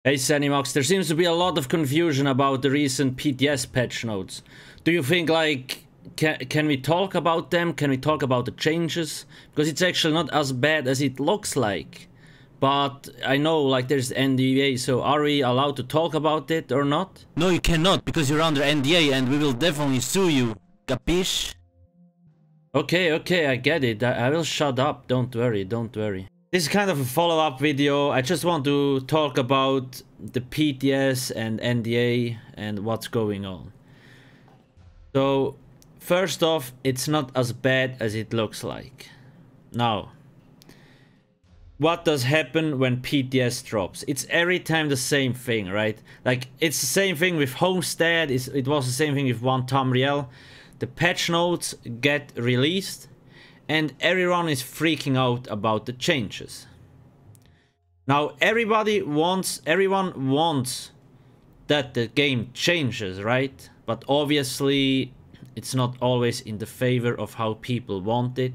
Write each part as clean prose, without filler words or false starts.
Hey Zenimax, there seems to be a lot of confusion about the recent PTS patch notes. Do you think, like, can we talk about them? Can we talk about the changes? Because it's actually not as bad as it looks like. But I know, like, there's NDA, so are we allowed to talk about it or not? No, you cannot, because you're under NDA and we will definitely sue you. Capiche? Okay, I get it. I will shut up. Don't worry, don't worry. This is kind of a follow-up video. I just want to talk about the PTS and NDA and what's going on. So, first off, it's not as bad as it looks like. Now, what does happen when PTS drops? It's every time the same thing, right? Like, it's the same thing with Homestead. It was the same thing with One Tamriel. The patch notes get released and everyone is freaking out about the changes. Now everyone wants that the game changes, right? But obviously it's not always in the favor of how people want it.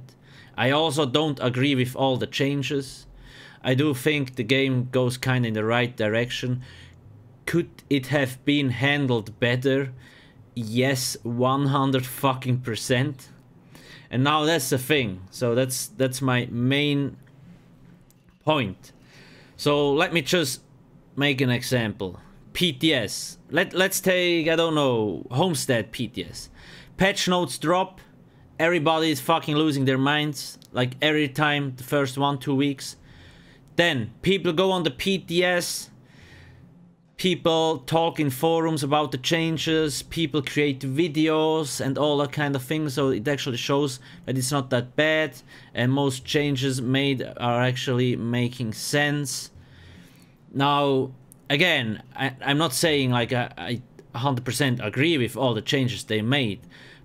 I also don't agree with all the changes. I do think the game goes kind of in the right direction. Could it have been handled better? Yes, 100%. And now that's the thing. So that's my main point. So let me just make an example. PTS. Let's take, I don't know, Homestead PTS. Patch notes drop. Everybody is fucking losing their minds. Like every time, the first 1-2 weeks. Then people go on the PTS. People talk in forums about the changes, people create videos and all that kind of thing, so it actually shows that it's not that bad and most changes made are actually making sense. Now, again, I'm not saying like I 100% agree with all the changes they made,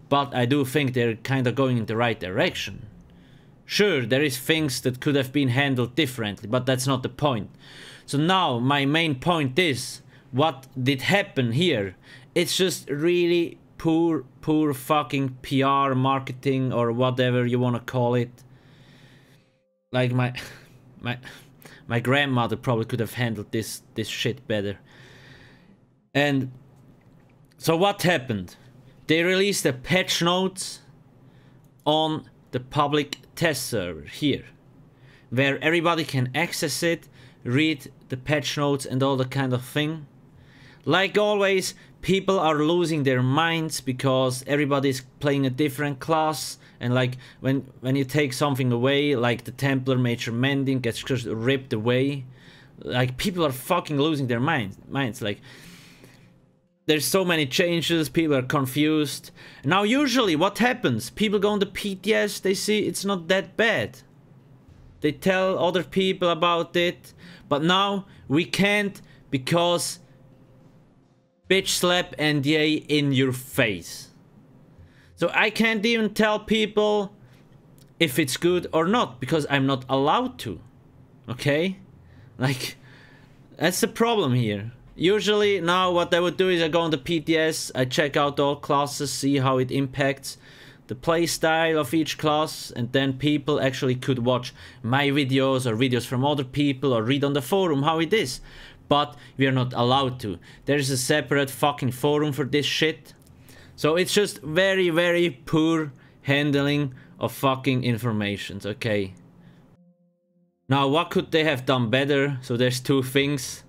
but I do think they're kind of going in the right direction. Sure, there is things that could have been handled differently, but that's not the point. So now, my main point is, what did happen here? It's just really poor fucking PR, marketing, or whatever you want to call it. Like my grandmother probably could have handled this shit better. And so what happened? They released the patch notes on the public test server here, where everybody can access it, read the patch notes and all that kind of thing. Like always, people are losing their minds because everybody's playing a different class, and like when you take something away, like the Templar Major Mending gets just ripped away, like people are fucking losing their minds. Like there's so many changes, people are confused. Now usually what happens? People go on the PTS, they see it's not that bad. They tell other people about it, but now we can't because bitch slap NDA in your face. So I can't even tell people if it's good or not because I'm not allowed to. Okay? Like, that's the problem here. Usually now what I would do is I go on the PTS, I check out all classes, see how it impacts the playstyle of each class, and then people actually could watch my videos or videos from other people or read on the forum how it is. But we are not allowed to. There's a separate fucking forum for this shit. So it's just very poor handling of fucking information, okay? Now what could they have done better? So there's two things.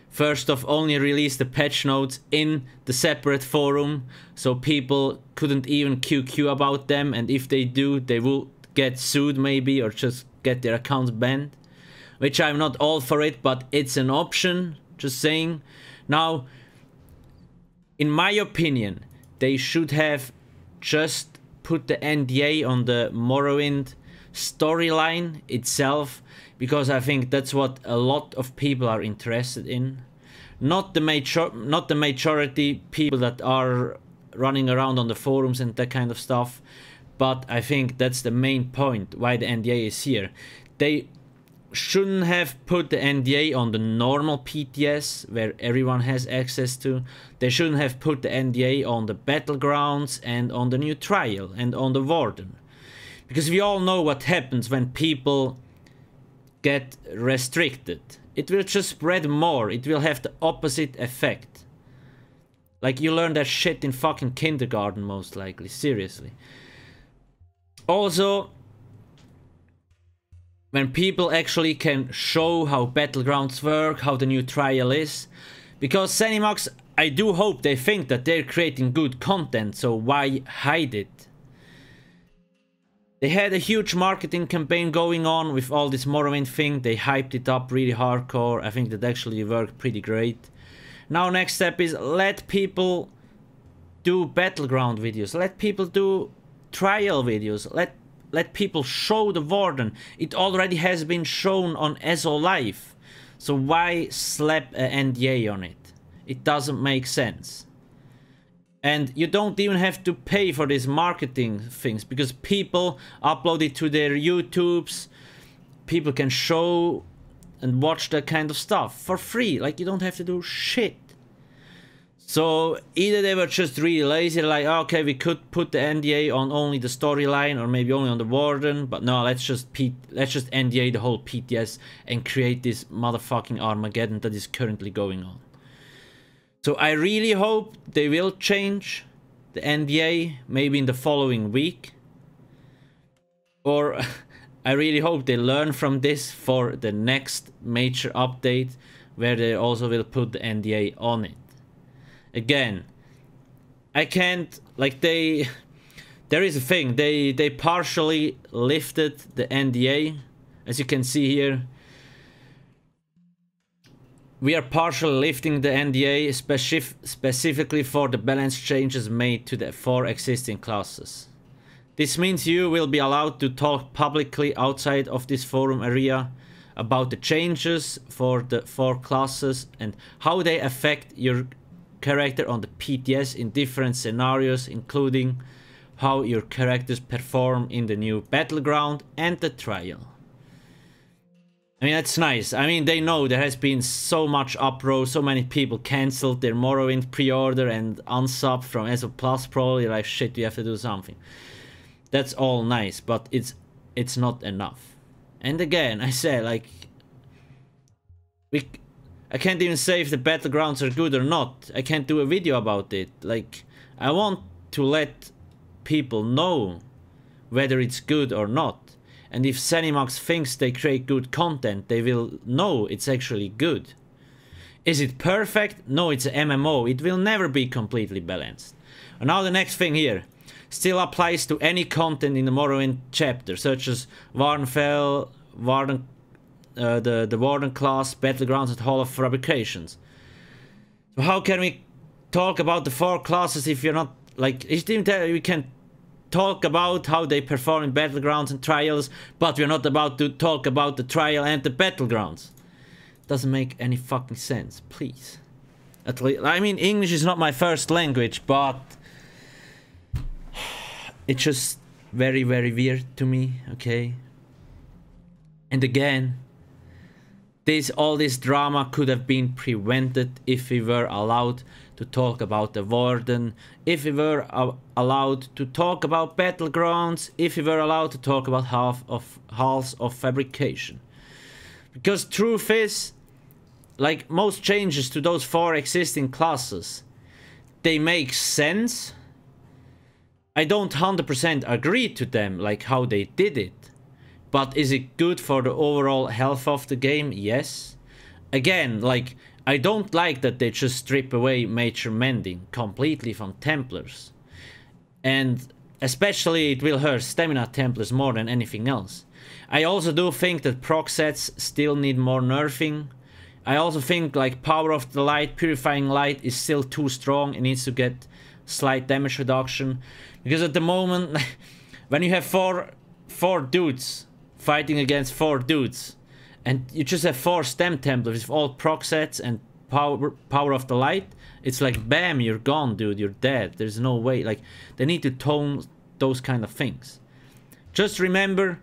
First off, only release the patch notes in the separate forum, so people couldn't even QQ about them, and if they do, they will get sued maybe, or just get their accounts banned. Which I'm not all for it, but it's an option, just saying. Now, in my opinion, they should have just put the NDA on the Morrowind storyline itself, because I think that's what a lot of people are interested in. Not the majority people that are running around on the forums and that kind of stuff, but I think that's the main point why the NDA is here. They shouldn't have put the NDA on the normal PTS where everyone has access to. They shouldn't have put the NDA on the Battlegrounds and on the new trial and on the Warden. Because we all know what happens when people get restricted it will just spread more. It will have the opposite effect. Like, you learn that shit in fucking kindergarten, most likely. Seriously. Also, when people actually can show how Battlegrounds work, how the new trial is. Because ZeniMax, I do hope they think that they're creating good content, so why hide it? They had a huge marketing campaign going on with all this Morrowind thing. They hyped it up really hardcore. I think that actually worked pretty great. Now next step is let people do Battleground videos. Let people do trial videos. Let people show the Warden. It already has been shown on ESO Live. So why slap an NDA on it? It doesn't make sense. And you don't even have to pay for these marketing things, because people upload it to their YouTubes. People can show and watch that kind of stuff for free. Like, you don't have to do shit. So either they were just really lazy, like, okay, we could put the NDA on only the storyline or maybe only on the Warden, but no, let's just NDA the whole PTS and create this motherfucking Armageddon that is currently going on. So I really hope they will change the NDA maybe in the following week. Or I really hope they learn from this for the next major update, where they also will put the NDA on it. Again, I can't, like, there is a thing, they partially lifted the NDA, as you can see here. We are partially lifting the NDA specifically for the balance changes made to the 4 existing classes. This means you will be allowed to talk publicly outside of this forum area about the changes for the 4 classes and how they affect your character on the PTS in different scenarios, including how your characters perform in the new battleground and the trial. I mean, that's nice. I mean, they know there has been so much uproar, so many people cancelled their Morrowind pre-order and unsubbed from ESO Plus, probably like, shit, we have to do something. That's all nice, but it's not enough. And again, I said, like, I can't even say if the battlegrounds are good or not. I can't do a video about it. Like, I want to let people know whether it's good or not. And if ZeniMax thinks they create good content, they will know it's actually good. Is it perfect? No, it's an MMO. It will never be completely balanced. And now the next thing here still applies to any content in the Morrowind chapter, such as Wardenfell, the Warden class, Battlegrounds, and Hall of Fabrications. So how can we talk about the 4 classes if you're not, like, we can talk about how they perform in Battlegrounds and Trials, but we're not about to talk about the Trial and the Battlegrounds. Doesn't make any fucking sense, please. At least, I mean, English is not my first language, but it's just very, very weird to me, okay? And again, all this drama could have been prevented if we were allowed to talk about the Warden, if we were allowed to talk about Battlegrounds, if we were allowed to talk about halls of fabrication. Because truth is, like, most changes to those 4 existing classes, they make sense. I don't 100% agree to them, like how they did it. But is it good for the overall health of the game? Yes. Again, like, I don't like that they just strip away major mending completely from Templars. And especially it will hurt stamina Templars more than anything else. I also do think that proc sets still need more nerfing. I also think, like, Power of the Light, Purifying Light is still too strong. It needs to get slight damage reduction. Because at the moment, when you have four dudes fighting against 4 dudes, and you just have 4 stem Templars with all proc sets and power of the light, it's like, bam, you're gone, dude, you're dead. There's no way. Like, they need to tone those kind of things. Just remember,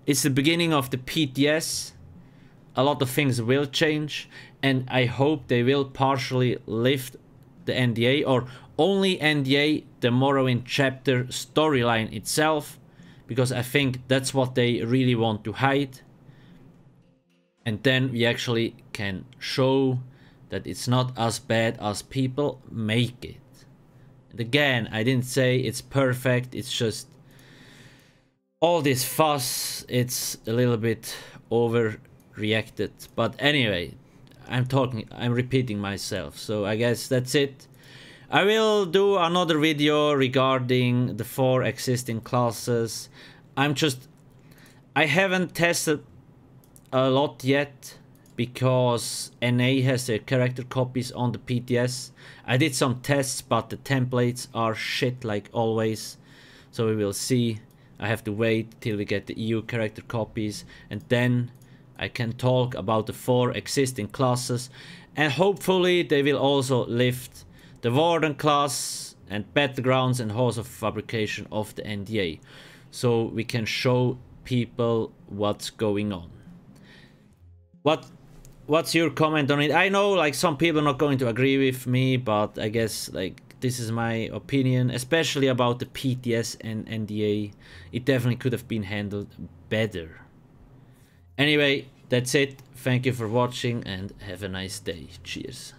it's the beginning of the PTS. A lot of things will change, and I hope they will partially lift the NDA, or only NDA the Morrowind chapter storyline itself, because I think that's what they really want to hide. And then we actually can show that it's not as bad as people make it. And again, I didn't say it's perfect, it's just all this fuss, it's a little bit overreacted. But anyway, I'm repeating myself, so I guess that's it. I will do another video regarding the 4 existing classes. I haven't tested a lot yet because NA has their character copies on the PTS. I did some tests, but the templates are shit like always, so we will see. I have to wait till we get the EU character copies, and then I can talk about the 4 existing classes, and hopefully they will also lift the Warden class and Battlegrounds and Horse of Fabrication of the NDA, so we can show people what's going on. What's your comment on it? I know like some people are not going to agree with me, but I guess like this is my opinion, especially about the PTS and NDA. It definitely could have been handled better. Anyway, that's it. Thank you for watching and have a nice day. Cheers.